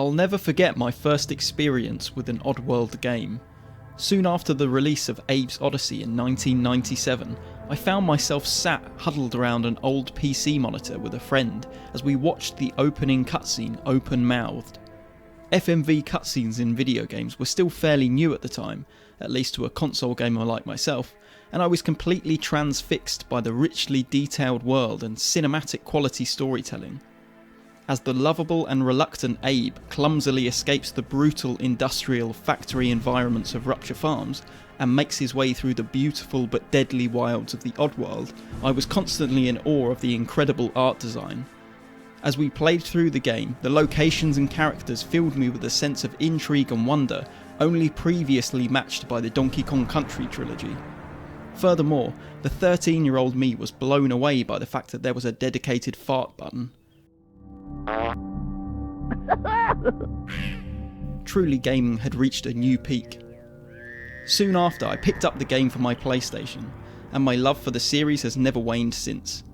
I'll never forget my first experience with an Oddworld game. Soon after the release of Abe's Oddysee in 1997, I found myself sat huddled around an old PC monitor with a friend as we watched the opening cutscene open-mouthed. FMV cutscenes in video games were still fairly new at the time, at least to a console gamer like myself, and I was completely transfixed by the richly detailed world and cinematic quality storytelling. As the lovable and reluctant Abe clumsily escapes the brutal industrial factory environments of Rupture Farms and makes his way through the beautiful but deadly wilds of the Oddworld, I was constantly in awe of the incredible art design. As we played through the game, the locations and characters filled me with a sense of intrigue and wonder only previously matched by the Donkey Kong Country trilogy. Furthermore, the 13-year-old me was blown away by the fact that there was a dedicated fart button. Truly, gaming had reached a new peak. Soon after, I picked up the game for my PlayStation, and my love for the series has never waned since.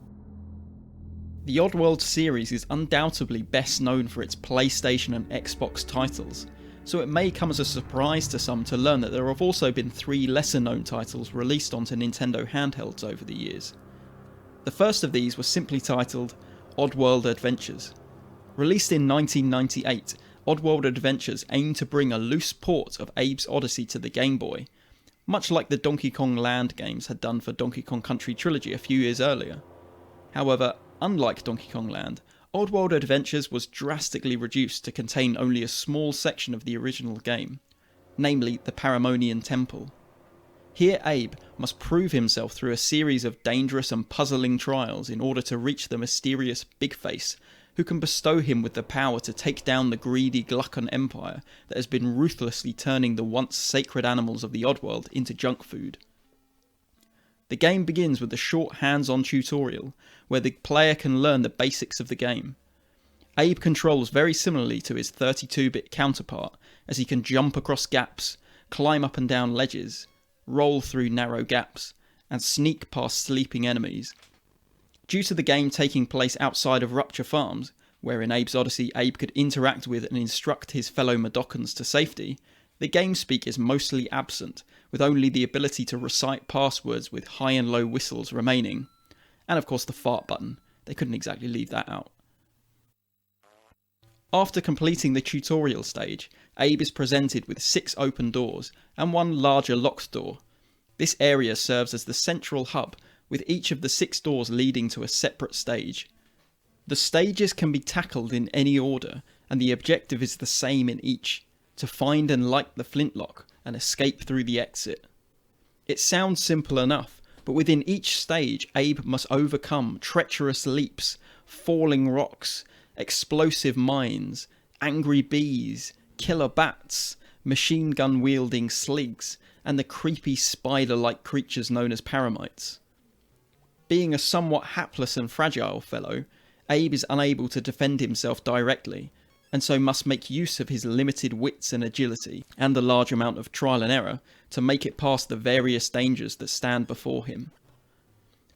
The Oddworld series is undoubtedly best known for its PlayStation and Xbox titles, so it may come as a surprise to some to learn that there have also been 3 lesser known titles released onto Nintendo handhelds over the years. The first of these was simply titled Oddworld Adventures. Released in 1998, Oddworld Adventures aimed to bring a loose port of Abe's Oddysee to the Game Boy, much like the Donkey Kong Land games had done for Donkey Kong Country trilogy a few years earlier. However, unlike Donkey Kong Land, Oddworld Adventures was drastically reduced to contain only a small section of the original game, namely the Paramonian Temple. Here Abe must prove himself through a series of dangerous and puzzling trials in order to reach the mysterious Big Face, who can bestow him with the power to take down the greedy Glukkon Empire that has been ruthlessly turning the once sacred animals of the Oddworld into junk food. The game begins with a short hands-on tutorial, where the player can learn the basics of the game. Abe controls very similarly to his 32-bit counterpart, as he can jump across gaps, climb up and down ledges, roll through narrow gaps, and sneak past sleeping enemies. Due to the game taking place outside of Rupture Farms, where in Abe's Oddysee Abe could interact with and instruct his fellow Mudokons to safety, the game speak is mostly absent, with only the ability to recite passwords with high and low whistles remaining. And of course the fart button, they couldn't exactly leave that out. After completing the tutorial stage, Abe is presented with 6 open doors and 1 larger locked door. This area serves as the central hub, with each of the 6 doors leading to a separate stage. The stages can be tackled in any order, and the objective is the same in each: to find and light the flintlock and escape through the exit. It sounds simple enough, but within each stage Abe must overcome treacherous leaps, falling rocks, explosive mines, angry bees, killer bats, machine gun wielding sligs, and the creepy spider-like creatures known as paramites. Being a somewhat hapless and fragile fellow, Abe is unable to defend himself directly, and so must make use of his limited wits and agility, and the large amount of trial and error, to make it past the various dangers that stand before him.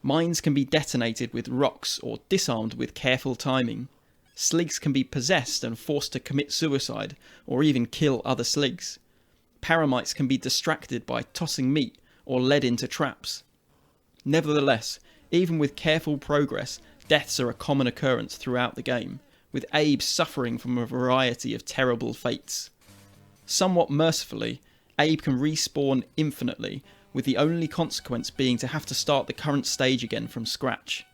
Mines can be detonated with rocks or disarmed with careful timing. Sligs can be possessed and forced to commit suicide, or even kill other sligs. Paramites can be distracted by tossing meat or led into traps. Nevertheless, even with careful progress, deaths are a common occurrence throughout the game, with Abe suffering from a variety of terrible fates. Somewhat mercifully, Abe can respawn infinitely, with the only consequence being to have to start the current stage again from scratch.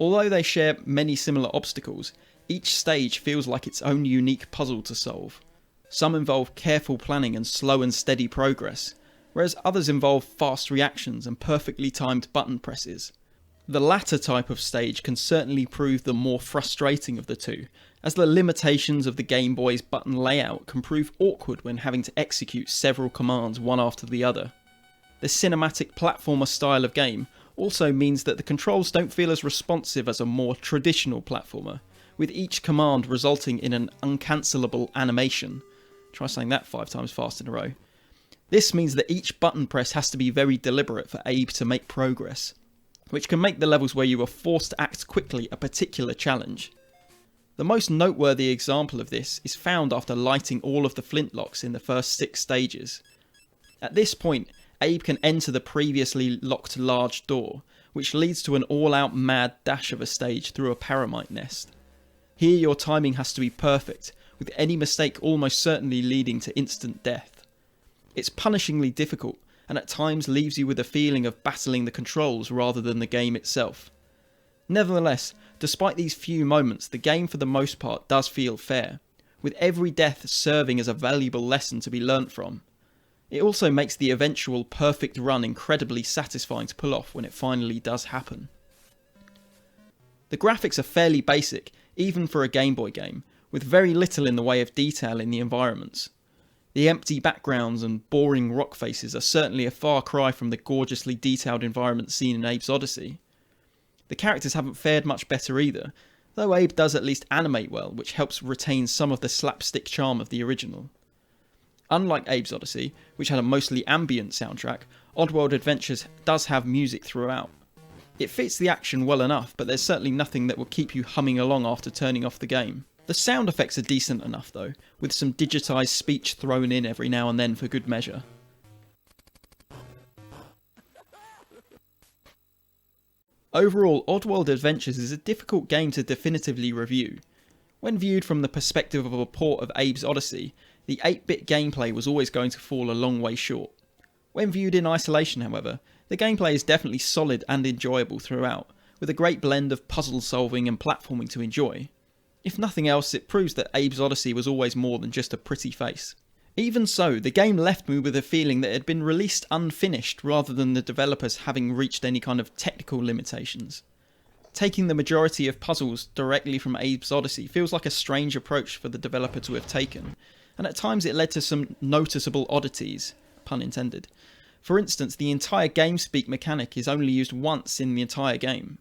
Although they share many similar obstacles, each stage feels like its own unique puzzle to solve. Some involve careful planning and slow and steady progress, whereas others involve fast reactions and perfectly timed button presses. The latter type of stage can certainly prove the more frustrating of the two, as the limitations of the Game Boy's button layout can prove awkward when having to execute several commands one after the other. The cinematic platformer style of game also means that the controls don't feel as responsive as a more traditional platformer, with each command resulting in an uncancelable animation. Try saying that 5 times fast in a row. This means that each button press has to be very deliberate for Abe to make progress, which can make the levels where you are forced to act quickly a particular challenge. The most noteworthy example of this is found after lighting all of the flintlocks in the first 6 stages. At this point, Abe can enter the previously locked large door, which leads to an all-out mad dash of a stage through a paramite nest. Here your timing has to be perfect, with any mistake almost certainly leading to instant death. It's punishingly difficult, and at times leaves you with a feeling of battling the controls rather than the game itself. Nevertheless, despite these few moments, the game for the most part does feel fair, with every death serving as a valuable lesson to be learnt from. It also makes the eventual perfect run incredibly satisfying to pull off when it finally does happen. The graphics are fairly basic, even for a Game Boy game, with very little in the way of detail in the environments. The empty backgrounds and boring rock faces are certainly a far cry from the gorgeously detailed environments seen in Abe's Odyssey. The characters haven't fared much better either, though Abe does at least animate well, which helps retain some of the slapstick charm of the original. Unlike Abe's Odyssey, which had a mostly ambient soundtrack, Oddworld Adventures does have music throughout. It fits the action well enough, but there's certainly nothing that will keep you humming along after turning off the game. The sound effects are decent enough though, with some digitised speech thrown in every now and then for good measure. Overall, Oddworld Adventures is a difficult game to definitively review. When viewed from the perspective of a port of Abe's Odyssey, the 8-bit gameplay was always going to fall a long way short. When viewed in isolation, however, the gameplay is definitely solid and enjoyable throughout, with a great blend of puzzle solving and platforming to enjoy. If nothing else, it proves that Abe's Odyssey was always more than just a pretty face. Even so, the game left me with a feeling that it had been released unfinished rather than the developers having reached any kind of technical limitations. Taking the majority of puzzles directly from Abe's Odyssey feels like a strange approach for the developer to have taken, and at times it led to some noticeable oddities, pun intended. For instance, the entire GameSpeak mechanic is only used once in the entire game.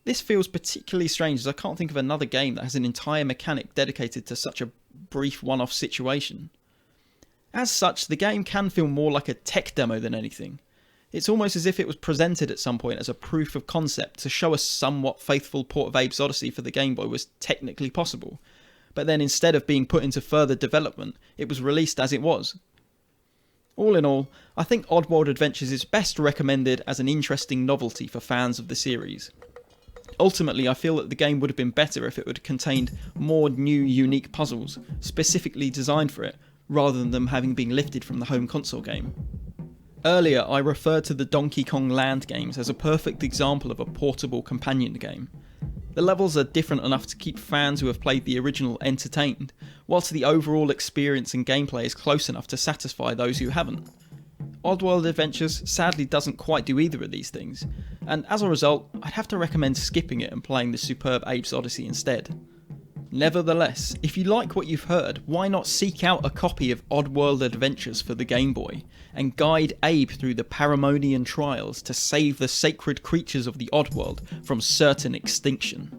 This feels particularly strange as I can't think of another game that has an entire mechanic dedicated to such a brief one-off situation. As such, the game can feel more like a tech demo than anything. It's almost as if it was presented at some point as a proof of concept to show a somewhat faithful port of Abe's Odyssey for the Game Boy was technically possible, but then instead of being put into further development, it was released as it was. All in all, I think Oddworld Adventures is best recommended as an interesting novelty for fans of the series. Ultimately, I feel that the game would have been better if it would have contained more new, unique puzzles, specifically designed for it, rather than them having been lifted from the home console game. Earlier, I referred to the Donkey Kong Land games as a perfect example of a portable companion game. The levels are different enough to keep fans who have played the original entertained, whilst the overall experience and gameplay is close enough to satisfy those who haven't. Oddworld Adventures sadly doesn't quite do either of these things, and as a result, I'd have to recommend skipping it and playing the superb Abe's Odyssey instead. Nevertheless, if you like what you've heard, why not seek out a copy of Oddworld Adventures for the Game Boy, and guide Abe through the Paramonian trials to save the sacred creatures of the Oddworld from certain extinction.